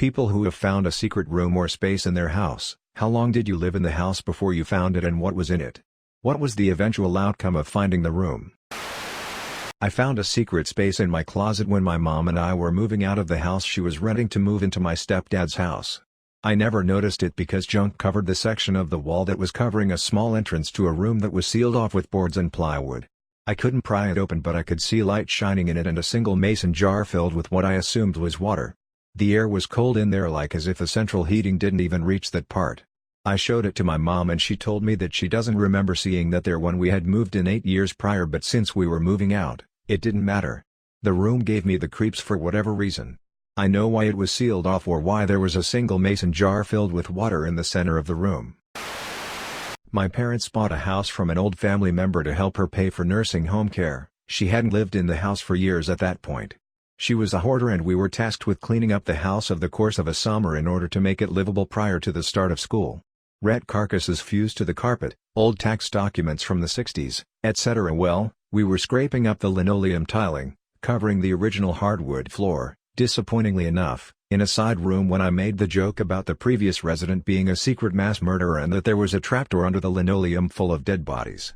people who have found a secret room or space in their house. How long did you live in the house before you found it and what was in it? What was the eventual outcome of finding the room? I found a secret space in my closet when my mom and I were moving out of the house she was renting to move into my stepdad's house. I never noticed it because junk covered the section of the wall that was covering a small entrance to a room that was sealed off with boards and plywood. I couldn't pry it open but I could see light shining in it and a single mason jar filled with what I assumed was water. The air was cold in there, like as if the central heating didn't even reach that part. I showed it to my mom and she told me that she doesn't remember seeing that there when we had moved in 8 years prior, but since we were moving out, it didn't matter. The room gave me the creeps for whatever reason. I know why it was sealed off or why there was a single mason jar filled with water in the center of the room. My parents bought a house from an old family member to help her pay for nursing home care. She hadn't lived in the house for years at that point. She was a hoarder and we were tasked with cleaning up the house over the course of a summer in order to make it livable prior to the start of school. Rat carcasses fused to the carpet, old tax documents from the 60s, etc. Well, we were scraping up the linoleum tiling, covering the original hardwood floor, disappointingly enough, in a side room when I made the joke about the previous resident being a secret mass murderer and that there was a trapdoor under the linoleum full of dead bodies.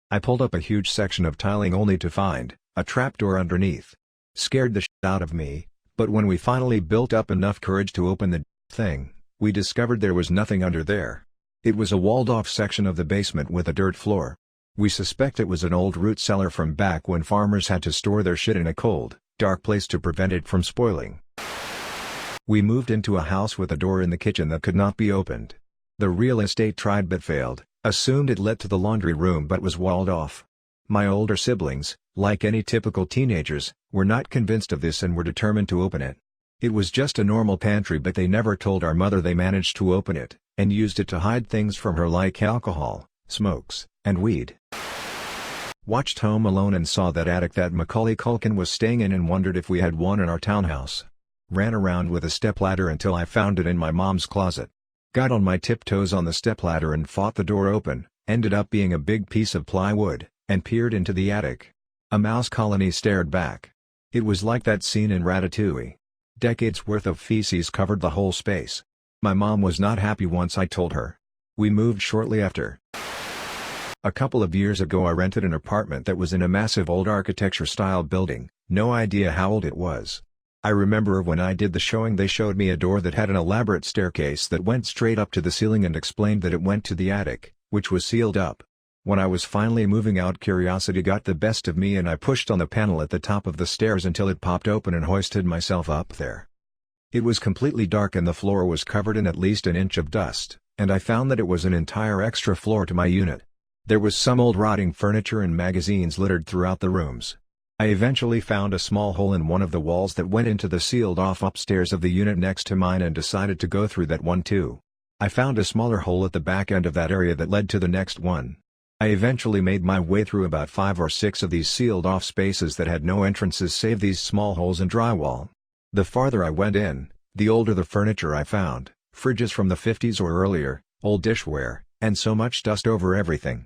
I pulled up a huge section of tiling only to find a trapdoor underneath. Scared the shit out of me, but when we finally built up enough courage to open the thing, we discovered there was nothing under there. It was a walled-off section of the basement with a dirt floor. We suspect it was an old root cellar from back when farmers had to store their shit in a cold, dark place to prevent it from spoiling. We moved into a house with a door in the kitchen that could not be opened. The real estate tried but failed, assumed it led to the laundry room but was walled off. My older siblings, like any typical teenagers, were not convinced of this and were determined to open it. It was just a normal pantry, but they never told our mother they managed to open it, and used it to hide things from her like alcohol, smokes, and weed. Watched Home Alone and saw that attic that Macaulay Culkin was staying in and wondered if we had one in our townhouse. Ran around with a stepladder until I found it in my mom's closet. Got on my tiptoes on the stepladder and fought the door open, ended up being a big piece of plywood, and peered into the attic. A mouse colony stared back. It was like that scene in Ratatouille. Decades worth of feces covered the whole space. My mom was not happy once I told her. We moved shortly after. A couple of years ago I rented an apartment that was in a massive old architecture-style building, no idea how old it was. I remember when I did the showing they showed me a door that had an elaborate staircase that went straight up to the ceiling and explained that it went to the attic, which was sealed up. When I was finally moving out, curiosity got the best of me and I pushed on the panel at the top of the stairs until it popped open and hoisted myself up there. It was completely dark and the floor was covered in at least an inch of dust, and I found that it was an entire extra floor to my unit. There was some old rotting furniture and magazines littered throughout the rooms. I eventually found a small hole in one of the walls that went into the sealed-off upstairs of the unit next to mine and decided to go through that one too. I found a smaller hole at the back end of that area that led to the next one. I eventually made my way through about 5 or 6 of these sealed-off spaces that had no entrances save these small holes in drywall. The farther I went in, the older the furniture I found, fridges from the 50s or earlier, old dishware, and so much dust over everything.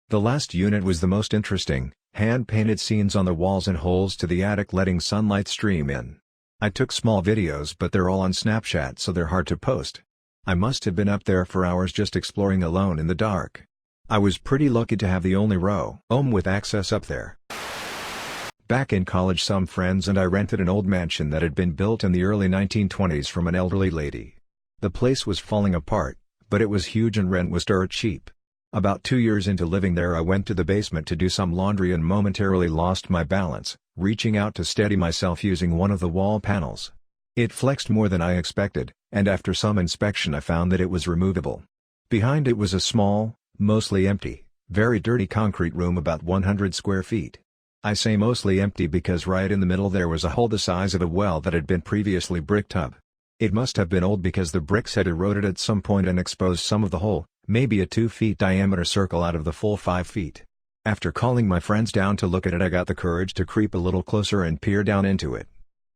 The last unit was the most interesting, hand-painted scenes on the walls and holes to the attic letting sunlight stream in. I took small videos but they're all on Snapchat so they're hard to post. I must have been up there for hours just exploring alone in the dark. I was pretty lucky to have the only room with access up there. Back in college some friends and I rented an old mansion that had been built in the early 1920s from an elderly lady. The place was falling apart, but it was huge and rent was dirt cheap. About 2 years into living there I went to the basement to do some laundry and momentarily lost my balance, reaching out to steady myself using one of the wall panels. It flexed more than I expected, and after some inspection I found that it was removable. Behind it was a small, mostly empty, very dirty concrete room about 100 square feet. I say mostly empty because right in the middle there was a hole the size of a well that had been previously bricked up. It must have been old because the bricks had eroded at some point and exposed some of the hole, maybe a 2 feet diameter circle out of the full 5 feet. After calling my friends down to look at it I got the courage to creep a little closer and peer down into it.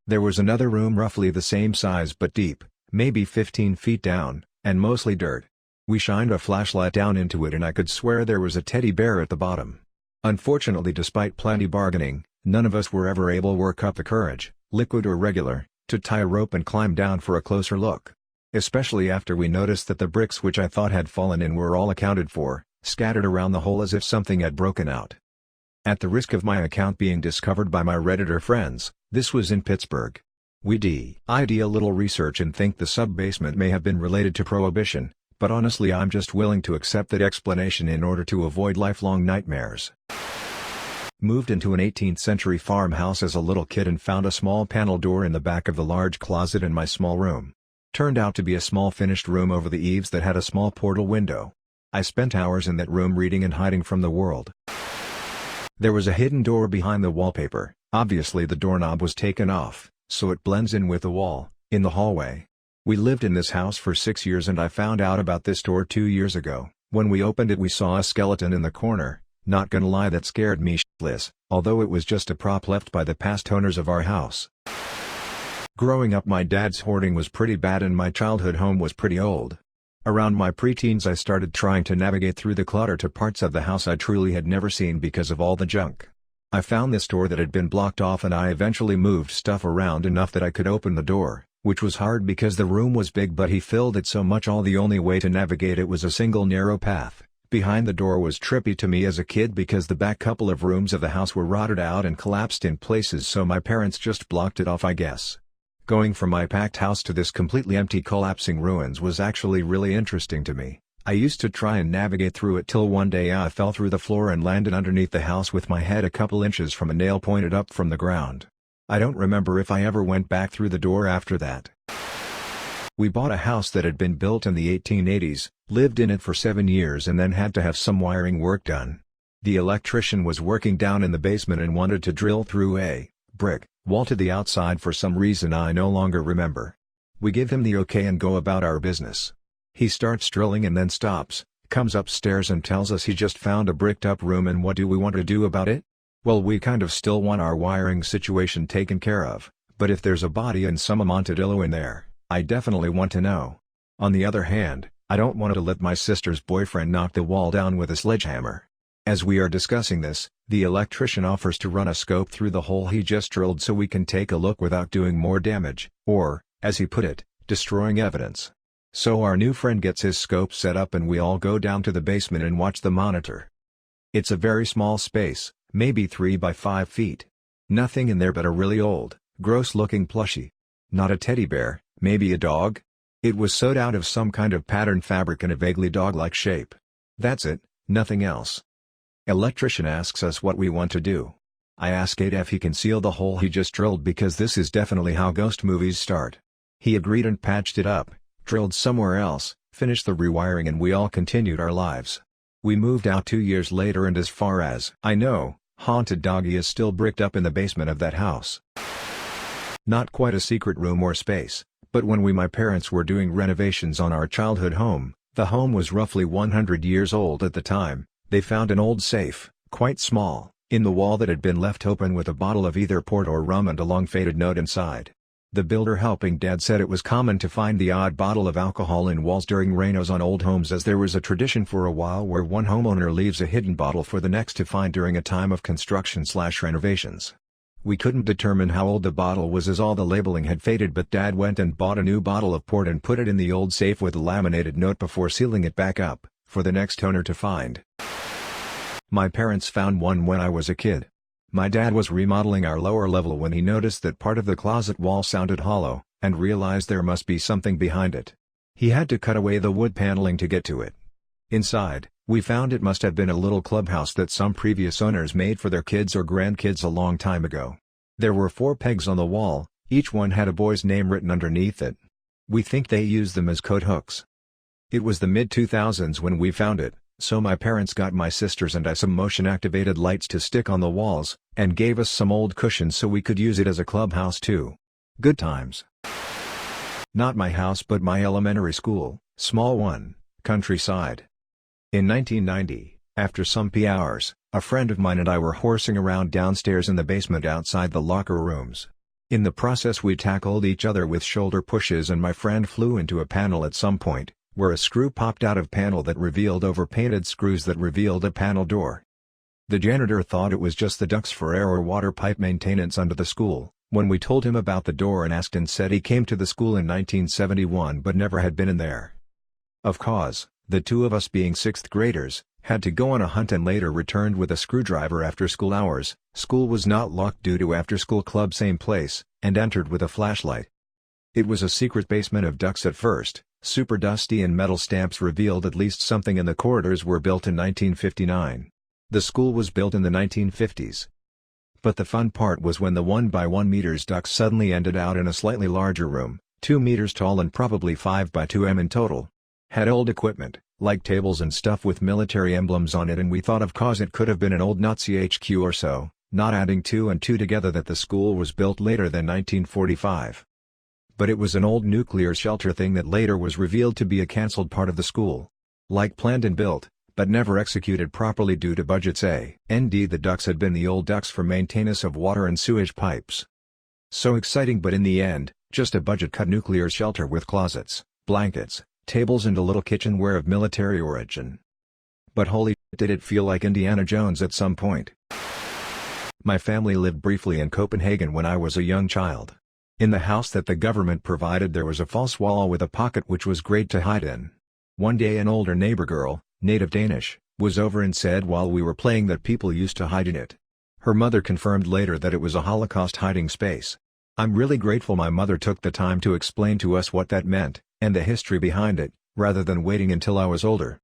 There was another room roughly the same size but deep, maybe 15 feet down, and mostly dirt. We shined a flashlight down into it and I could swear there was a teddy bear at the bottom. Unfortunately, despite plenty bargaining, none of us were ever able to work up the courage, liquid or regular, to tie a rope and climb down for a closer look. Especially after we noticed that the bricks which I thought had fallen in were all accounted for, scattered around the hole as if something had broken out. At the risk of my account being discovered by my Redditor friends, this was in Pittsburgh. We did a little research and think the sub-basement may have been related to Prohibition, but honestly I'm just willing to accept that explanation in order to avoid lifelong nightmares. Moved into an 18th century farmhouse as a little kid and found a small panel door in the back of the large closet in my small room. Turned out to be a small finished room over the eaves that had a small portal window. I spent hours in that room reading and hiding from the world. There was a hidden door behind the wallpaper. Obviously the doorknob was taken off, so it blends in with the wall, in the hallway. We lived in this house for 6 years and I found out about this door 2 years ago. When we opened it we saw a skeleton in the corner. Not gonna lie, that scared me shitless, although it was just a prop left by the past owners of our house. Growing up my dad's hoarding was pretty bad and my childhood home was pretty old. Around my preteens I started trying to navigate through the clutter to parts of the house I truly had never seen because of all the junk. I found this door that had been blocked off and I eventually moved stuff around enough that I could open the door, which was hard because the room was big but he filled it so much the only way to navigate it was a single narrow path. Behind the door was trippy to me as a kid because the back couple of rooms of the house were rotted out and collapsed in places, so my parents just blocked it off, I guess. Going from my packed house to this completely empty collapsing ruins was actually really interesting to me. I used to try and navigate through it till one day I fell through the floor and landed underneath the house with my head a couple inches from a nail pointed up from the ground. I don't remember if I ever went back through the door after that. We bought a house that had been built in the 1880s, lived in it for 7 years and then had to have some wiring work done. The electrician was working down in the basement and wanted to drill through a brick wall to the outside for some reason I no longer remember. We give him the okay and go about our business. He starts drilling and then stops, comes upstairs and tells us he just found a bricked up room and what do we want to do about it? Well, we kind of still want our wiring situation taken care of, but if there's a body and some amontadillo in there, I definitely want to know. On the other hand, I don't want to let my sister's boyfriend knock the wall down with a sledgehammer. As we are discussing this, the electrician offers to run a scope through the hole he just drilled so we can take a look without doing more damage, or, as he put it, destroying evidence. So our new friend gets his scope set up and we all go down to the basement and watch the monitor. It's a very small space, maybe 3 by 5 feet. Nothing in there but a really old, gross-looking plushie. Not a teddy bear, maybe a dog? It was sewed out of some kind of patterned fabric in a vaguely dog-like shape. That's it, nothing else. Electrician asks us what we want to do. I ask Ade if he can seal the hole he just drilled because this is definitely how ghost movies start. He agreed and patched it up, drilled somewhere else, finished the rewiring and we all continued our lives. We moved out 2 years later and as far as I know, Haunted Doggy is still bricked up in the basement of that house. Not quite a secret room or space, but when my parents were doing renovations on our childhood home, the home was roughly 100 years old at the time, they found an old safe, quite small, in the wall that had been left open with a bottle of either port or rum and a long faded note inside. The builder helping Dad said it was common to find the odd bottle of alcohol in walls during renos on old homes as there was a tradition for a while where one homeowner leaves a hidden bottle for the next to find during a time of construction/renovations. We couldn't determine how old the bottle was as all the labeling had faded, but Dad went and bought a new bottle of port and put it in the old safe with a laminated note before sealing it back up, for the next owner to find. My parents found one when I was a kid. My dad was remodeling our lower level when he noticed that part of the closet wall sounded hollow, and realized there must be something behind it. He had to cut away the wood paneling to get to it. Inside, we found it must have been a little clubhouse that some previous owners made for their kids or grandkids a long time ago. There were 4 pegs on the wall, each one had a boy's name written underneath it. We think they used them as coat hooks. It was the mid-2000s when we found it, so my parents got my sisters and I some motion-activated lights to stick on the walls, and gave us some old cushions so we could use it as a clubhouse too. Good times. Not my house but my elementary school, small one, countryside. In 1990, after some hours, a friend of mine and I were horsing around downstairs in the basement outside the locker rooms. In the process we tackled each other with shoulder pushes and my friend flew into a panel at some point, where a screw popped out of panel that revealed overpainted screws that revealed a panel door. The janitor thought it was just the ducts for air or water pipe maintenance under the school, When we told him about the door and asked and said he came to the school in 1971 but never had been in there. Of course, the two of us being 6th graders, had to go on a hunt and later returned with a screwdriver after school hours. School was not locked due to after-school club same place, and entered with a flashlight. It was a secret basement of ducks at first, super dusty and metal stamps revealed at least something in the corridors were built in 1959. The school was built in the 1950s. But the fun part was when the 1 by 1 meters ducks suddenly ended out in a slightly larger room, 2 meters tall and probably 5 by 2 m in total. Had old equipment, like tables and stuff with military emblems on it, and we thought of cause it could have been an old Nazi HQ or so, not adding 2 and 2 together that the school was built later than 1945. But it was an old nuclear shelter thing that later was revealed to be a cancelled part of the school. Like planned and built, but never executed properly due to budgets. The ducks had been the old ducks for maintenance of water and sewage pipes. So exciting, but in the end, just a budget-cut nuclear shelter with closets, blankets, tables and a little kitchenware of military origin. But holy shit, did it feel like Indiana Jones at some point. My family lived briefly in Copenhagen when I was a young child. In the house that the government provided there was a false wall with a pocket which was great to hide in. One day an older neighbor girl, native Danish, was over and said while we were playing that people used to hide in it. Her mother confirmed later that it was a Holocaust hiding space. I'm really grateful my mother took the time to explain to us what that meant, and the history behind it, rather than waiting until I was older.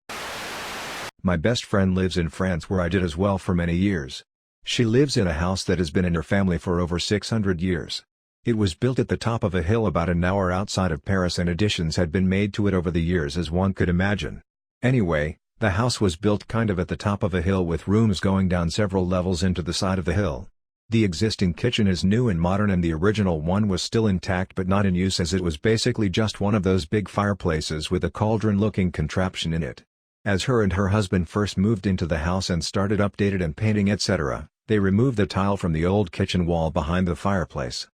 My best friend lives in France where I did as well for many years. She lives in a house that has been in her family for over 600 years. It was built at the top of a hill about an hour outside of Paris and additions had been made to it over the years as one could imagine. Anyway, the house was built kind of at the top of a hill with rooms going down several levels into the side of the hill. The existing kitchen is new and modern and the original one was still intact but not in use as it was basically just one of those big fireplaces with a cauldron-looking contraption in it. As her and her husband first moved into the house and started updated and painting etc., they removed the tile from the old kitchen wall behind the fireplace.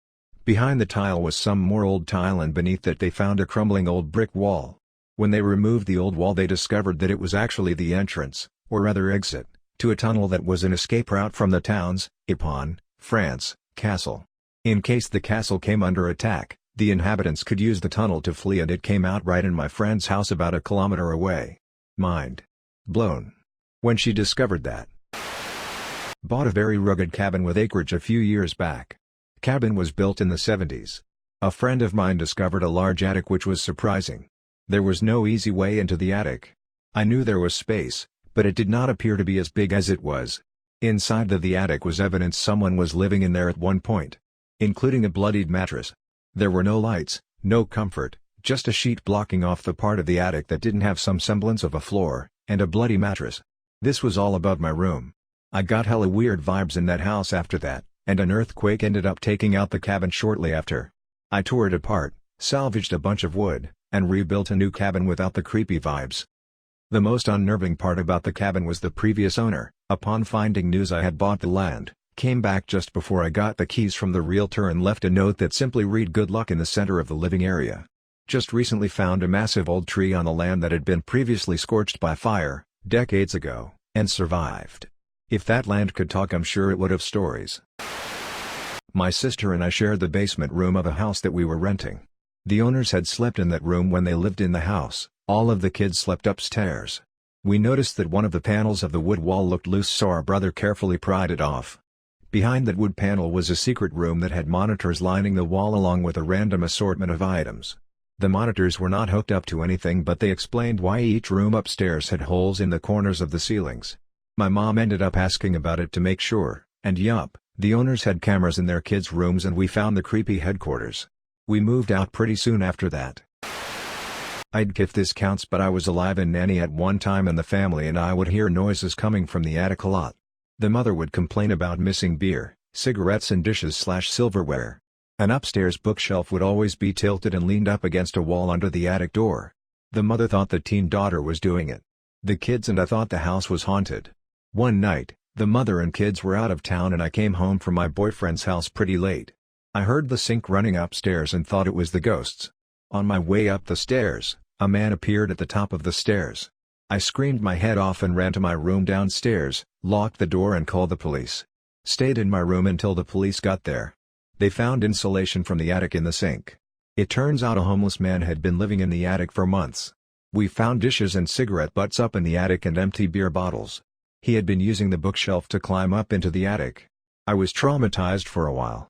Behind the tile was some more old tile and beneath it they found a crumbling old brick wall. When they removed the old wall they discovered that it was actually the entrance, or rather exit, to a tunnel that was an escape route from the town's, Ypres, France, castle. In case the castle came under attack, the inhabitants could use the tunnel to flee and it came out right in my friend's house about a kilometer away. Mind blown when she discovered that. Bought a very rugged cabin with acreage a few years back. Cabin was built in the 70s. A friend of mine discovered a large attic which was surprising. There was no easy way into the attic. I knew there was space, but it did not appear to be as big as it was. Inside the attic was evidence someone was living in there at one point, including a bloodied mattress. There were no lights, no comfort, just a sheet blocking off the part of the attic that didn't have some semblance of a floor, and a bloody mattress. This was all above my room. I got hella weird vibes in that house after that, and an earthquake ended up taking out the cabin shortly after. I tore it apart, salvaged a bunch of wood, and rebuilt a new cabin without the creepy vibes. The most unnerving part about the cabin was the previous owner, upon finding news I had bought the land, came back just before I got the keys from the realtor and left a note that simply read "Good luck" in the center of the living area. Just recently found a massive old tree on the land that had been previously scorched by fire, decades ago, and survived. If that land could talk I'm sure it would have stories. My sister and I shared the basement room of a house that we were renting. The owners had slept in that room when they lived in the house, all of the kids slept upstairs. We noticed that one of the panels of the wood wall looked loose so our brother carefully pried it off. Behind that wood panel was a secret room that had monitors lining the wall along with a random assortment of items. The monitors were not hooked up to anything but they explained why each room upstairs had holes in the corners of the ceilings. My mom ended up asking about it to make sure, and yup, the owners had cameras in their kids' rooms and we found the creepy headquarters. We moved out pretty soon after that. I'd if this counts but I was alive and nanny at one time and the family and I would hear noises coming from the attic a lot. The mother would complain about missing beer, cigarettes and dishes/silverware. An upstairs bookshelf would always be tilted and leaned up against a wall under the attic door. The mother thought the teen daughter was doing it. The kids and I thought the house was haunted. One night, the mother and kids were out of town and I came home from my boyfriend's house pretty late. I heard the sink running upstairs and thought it was the ghosts. On my way up the stairs, a man appeared at the top of the stairs. I screamed my head off and ran to my room downstairs, locked the door and called the police. Stayed in my room until the police got there. They found insulation from the attic in the sink. It turns out a homeless man had been living in the attic for months. We found dishes and cigarette butts up in the attic and empty beer bottles. He had been using the bookshelf to climb up into the attic. I was traumatized for a while.